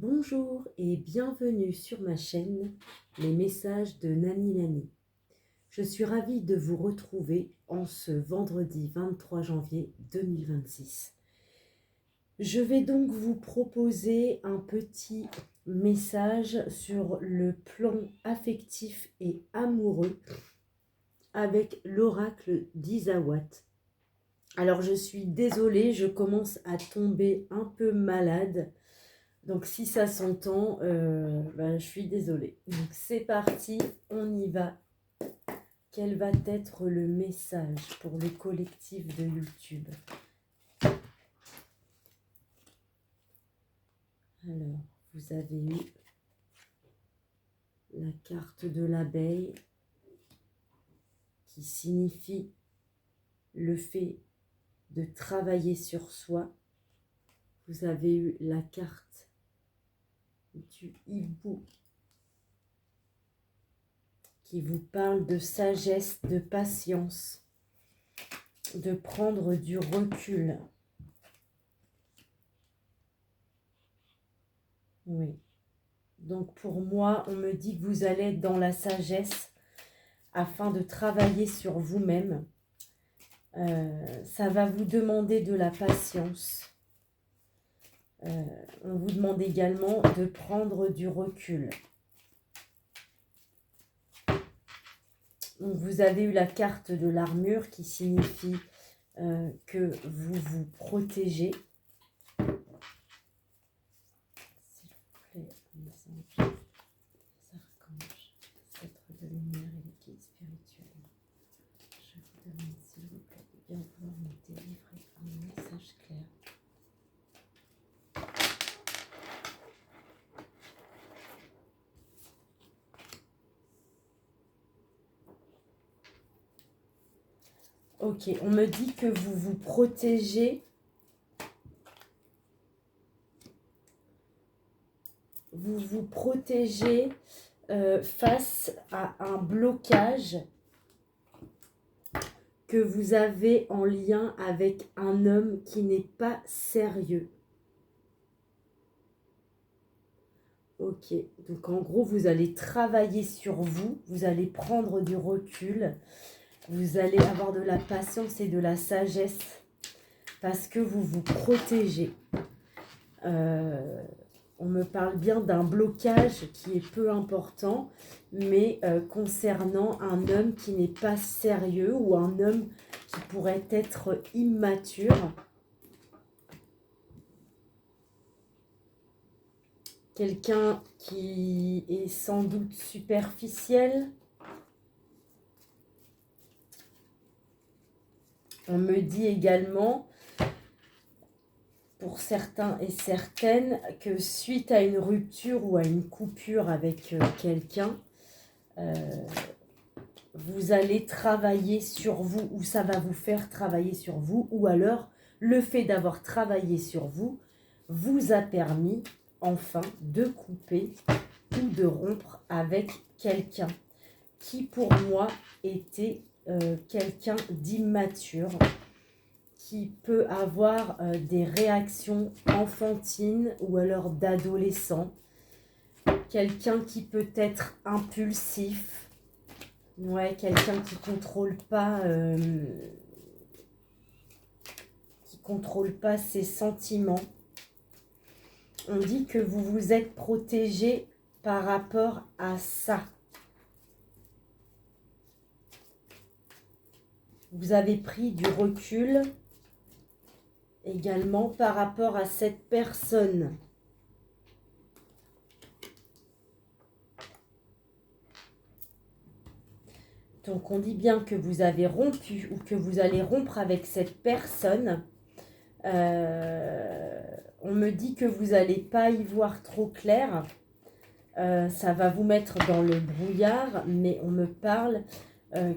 Bonjour et bienvenue sur ma chaîne Les messages de Nani Nani. Je suis ravie de vous retrouver en ce vendredi 23 janvier 2026. Je vais donc vous proposer un petit message sur le plan affectif et amoureux avec l'oracle d'Isawat. Alors je suis désolée, je commence à tomber un peu malade. Donc si ça s'entend, je suis désolée. Donc c'est parti, on y va. Quel va être le message pour le collectif de YouTube? Alors, vous avez eu la carte de l'abeille qui signifie le fait de travailler sur soi. Vous avez eu la carte du hibou qui vous parle de sagesse, de patience, de prendre du recul. Oui. Donc pour moi, on me dit que vous allez être dans la sagesse afin de travailler sur vous-même. Ça va vous demander de la patience. On vous demande également de prendre du recul. Donc vous avez eu la carte de l'armure qui signifie que vous vous protégez. S'il vous plaît, mes anges, les archanges, les êtres de lumière et les guides spirituels, je vous demande s'il vous plaît de bien vouloir me délivrer un message clair. Ok, on me dit que vous vous protégez. Vous vous protégez face à un blocage que vous avez en lien avec un homme qui n'est pas sérieux. Ok, donc en gros, vous allez travailler sur vous, vous allez prendre du recul, vous allez avoir de la patience et de la sagesse parce que vous vous protégez. On me parle bien d'un blocage qui est peu important, mais concernant un homme qui n'est pas sérieux ou un homme qui pourrait être immature. Quelqu'un qui est sans doute superficiel. On me dit également, pour certains et certaines, que suite à une rupture ou à une coupure avec quelqu'un, vous allez travailler sur vous, ou ça va vous faire travailler sur vous, ou alors le fait d'avoir travaillé sur vous vous a permis enfin de couper ou de rompre avec quelqu'un qui pour moi était quelqu'un d'immature, qui peut avoir des réactions enfantines ou alors d'adolescent, quelqu'un qui peut être impulsif, ouais, quelqu'un qui contrôle pas ses sentiments. On dit que vous vous êtes protégé par rapport à ça. Vous avez pris du recul également par rapport à cette personne. Donc on dit bien que vous avez rompu ou que vous allez rompre avec cette personne. On me dit que vous n'allez pas y voir trop clair. Ça va vous mettre dans le brouillard, mais on me parle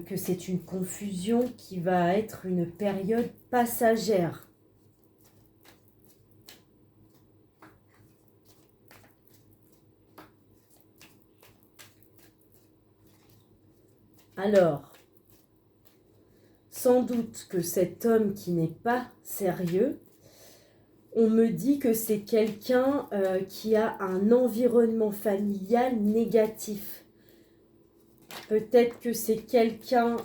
que c'est une confusion qui va être une période passagère. Alors, sans doute que cet homme qui n'est pas sérieux On me dit que c'est quelqu'un qui a un environnement familial négatif. Peut-être que c'est quelqu'un,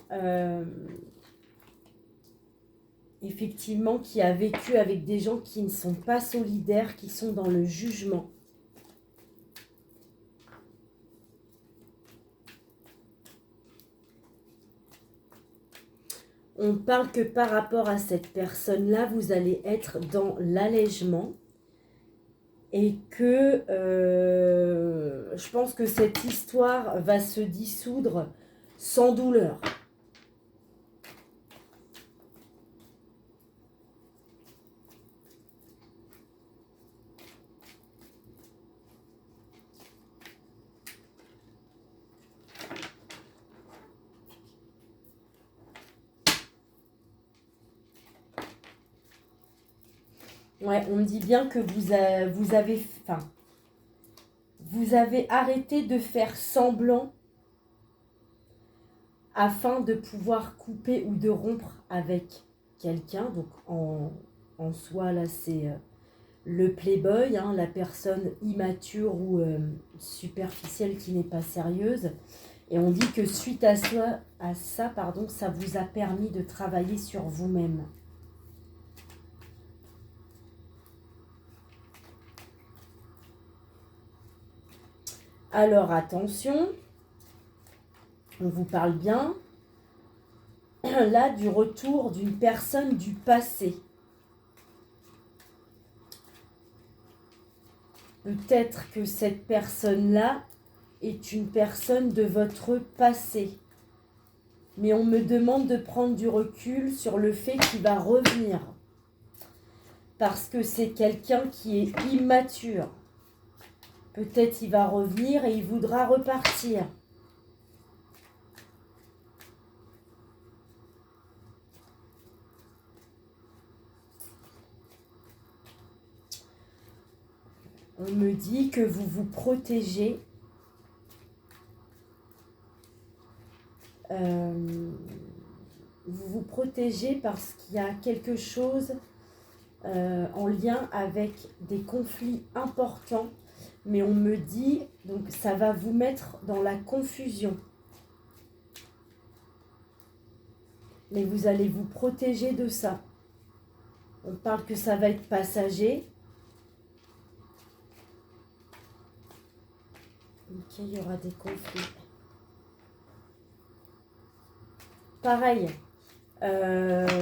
effectivement, qui a vécu avec des gens qui ne sont pas solidaires, qui sont dans le jugement. On parle que par rapport à cette personne-là, vous allez être dans l'allègement. Et que je pense que cette histoire va se dissoudre sans douleur. Ouais, on me dit bien que vous avez arrêté de faire semblant afin de pouvoir couper ou de rompre avec quelqu'un. Donc en soi, là, c'est le playboy, hein, la personne immature ou superficielle qui n'est pas sérieuse. Et on dit que suite à ça, ça vous a permis de travailler sur vous-même. Alors attention, on vous parle bien, là, du retour d'une personne du passé. Peut-être que cette personne-là est une personne de votre passé. Mais on me demande de prendre du recul sur le fait qu'il va revenir. Parce que c'est quelqu'un qui est immature. Peut-être il va revenir et il voudra repartir. On me dit que vous vous protégez. Vous vous protégez parce qu'il y a quelque chose en lien avec des conflits importants. Mais on me dit, donc ça va vous mettre dans la confusion. Mais vous allez vous protéger de ça. On parle que ça va être passager. Ok, il y aura des conflits. Pareil,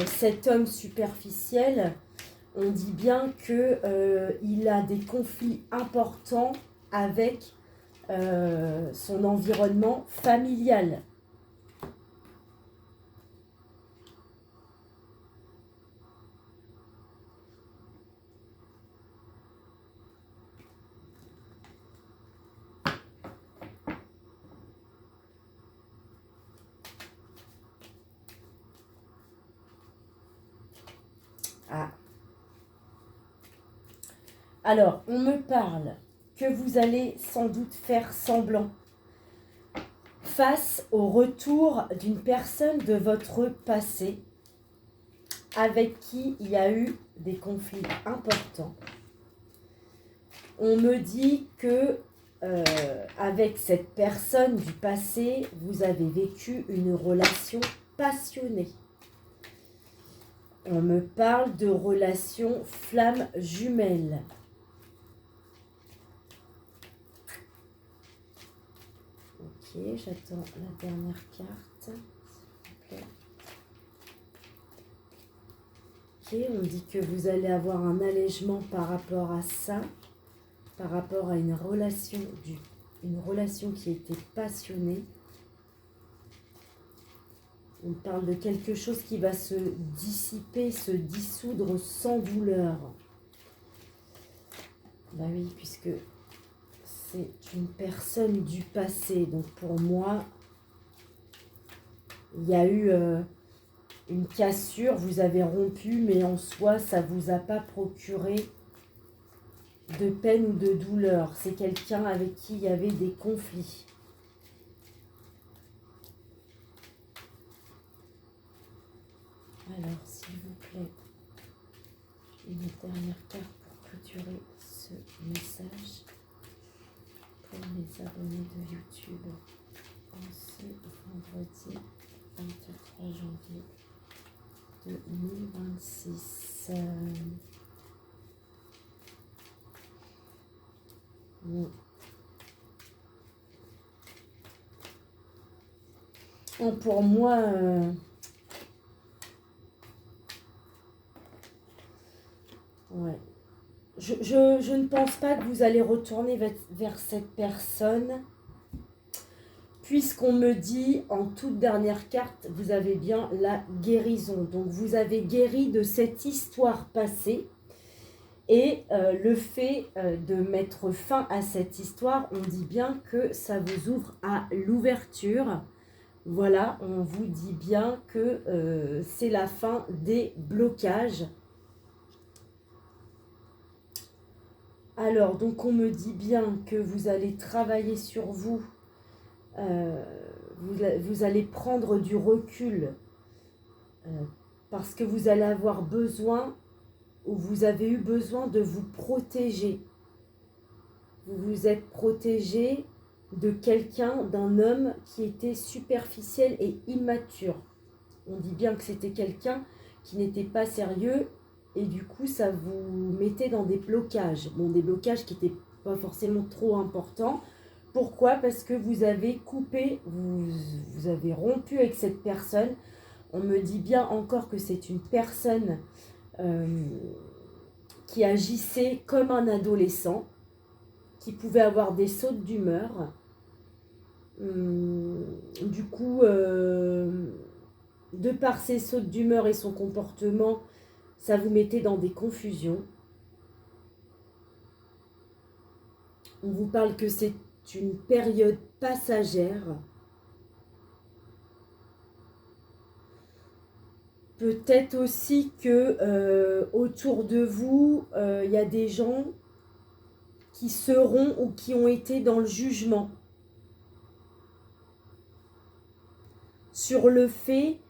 cet homme superficiel, on dit bien qu'il a des conflits importants avec son environnement familial. Ah. Alors, on me parle que vous allez sans doute faire semblant face au retour d'une personne de votre passé avec qui il y a eu des conflits importants. On me dit que avec cette personne du passé, vous avez vécu une relation passionnée. On me parle de relation flamme jumelle. Ok, j'attends la dernière carte, s'il vous plaît. Ok, on dit que vous allez avoir un allègement par rapport à ça, par rapport à une relation qui était passionnée. On parle de quelque chose qui va se dissiper, se dissoudre sans douleur. Bah oui, puisque c'est une personne du passé. Donc pour moi, il y a eu une cassure, vous avez rompu, mais en soi, ça ne vous a pas procuré de peine ou de douleur. C'est quelqu'un avec qui il y avait des conflits. Alors, s'il vous plaît, une dernière carte clôturer ce message pour mes abonnés de YouTube en ce vendredi 23 janvier 2026. Bon. Bon, pour moi, ouais. Je ne pense pas que vous allez retourner vers cette personne, puisqu'on me dit en toute dernière carte, vous avez bien la guérison. Donc vous avez guéri de cette histoire passée. Et le fait de mettre fin à cette histoire, on dit bien que ça vous ouvre à l'ouverture. Voilà, on vous dit bien que c'est la fin des blocages. Alors, donc on me dit bien que vous allez travailler sur vous. Vous allez prendre du recul parce que vous allez avoir besoin ou vous avez eu besoin de vous protéger. Vous vous êtes protégé de quelqu'un, d'un homme qui était superficiel et immature. On dit bien que c'était quelqu'un qui n'était pas sérieux et du coup ça vous mettait dans des blocages. Bon, des blocages qui n'étaient pas forcément trop importants. Pourquoi? Parce que vous avez coupé, vous avez rompu avec cette personne. On me dit bien encore que c'est une personne qui agissait comme un adolescent, qui pouvait avoir des sautes d'humeur. Du coup, de par ses sautes d'humeur et son comportement, ça vous mettait dans des confusions. On vous parle que c'est une période passagère. Peut-être aussi que autour de vous, il y a des gens qui seront ou qui ont été dans le jugement sur le fait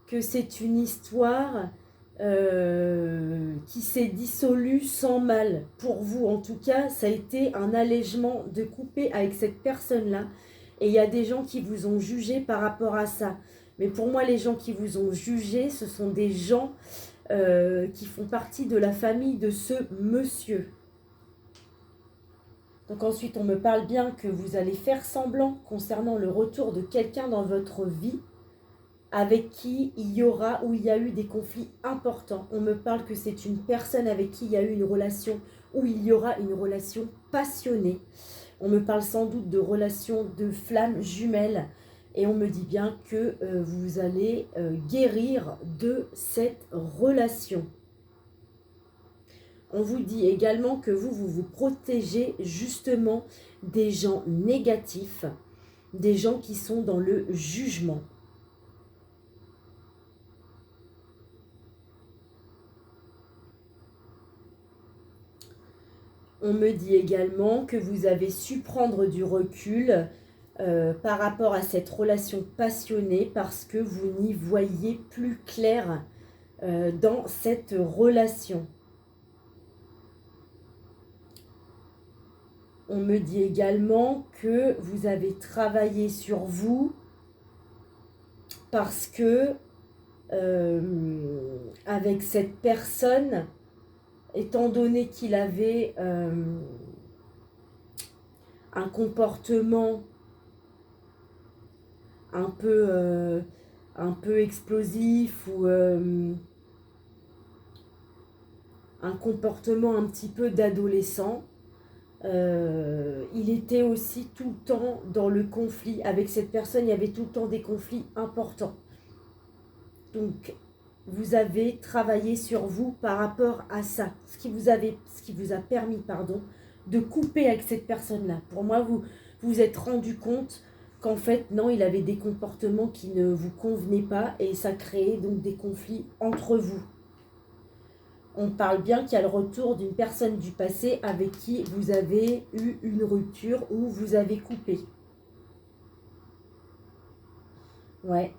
que c'est une histoire qui s'est dissolue sans mal. Pour vous, en tout cas, ça a été un allègement de couper avec cette personne-là. Et il y a des gens qui vous ont jugé par rapport à ça. Mais pour moi, les gens qui vous ont jugé, ce sont des gens qui font partie de la famille de ce monsieur. Donc ensuite, on me parle bien que vous allez faire semblant concernant le retour de quelqu'un dans votre vie avec qui il y aura ou il y a eu des conflits importants. On me parle que c'est une personne avec qui il y a eu une relation ou il y aura une relation passionnée. On me parle sans doute de relations de flammes jumelles et on me dit bien que vous allez guérir de cette relation. On vous dit également que vous protégez justement des gens négatifs, des gens qui sont dans le jugement. On me dit également que vous avez su prendre du recul par rapport à cette relation passionnée parce que vous n'y voyez plus clair dans cette relation. On me dit également que vous avez travaillé sur vous parce que avec cette personne, étant donné qu'il avait un comportement un peu explosif ou un comportement un petit peu d'adolescent, il était aussi tout le temps dans le conflit. Avec cette personne, il y avait tout le temps des conflits importants. Donc, vous avez travaillé sur vous par rapport à ça. Ce qui vous a permis, de couper avec cette personne-là. Pour moi, vous vous êtes rendu compte qu'en fait, non, il avait des comportements qui ne vous convenaient pas et ça créait donc des conflits entre vous. On parle bien qu'il y a le retour d'une personne du passé avec qui vous avez eu une rupture ou vous avez coupé. Ouais.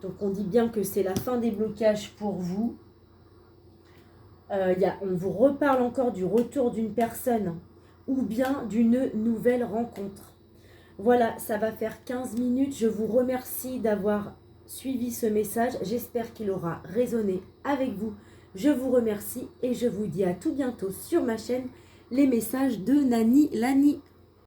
Donc on dit bien que c'est la fin des blocages pour vous. On vous reparle encore du retour d'une personne ou bien d'une nouvelle rencontre. Voilà, ça va faire 15 minutes. Je vous remercie d'avoir suivi ce message. J'espère qu'il aura résonné avec vous. Je vous remercie et je vous dis à tout bientôt sur ma chaîne, les messages de Nani Lani.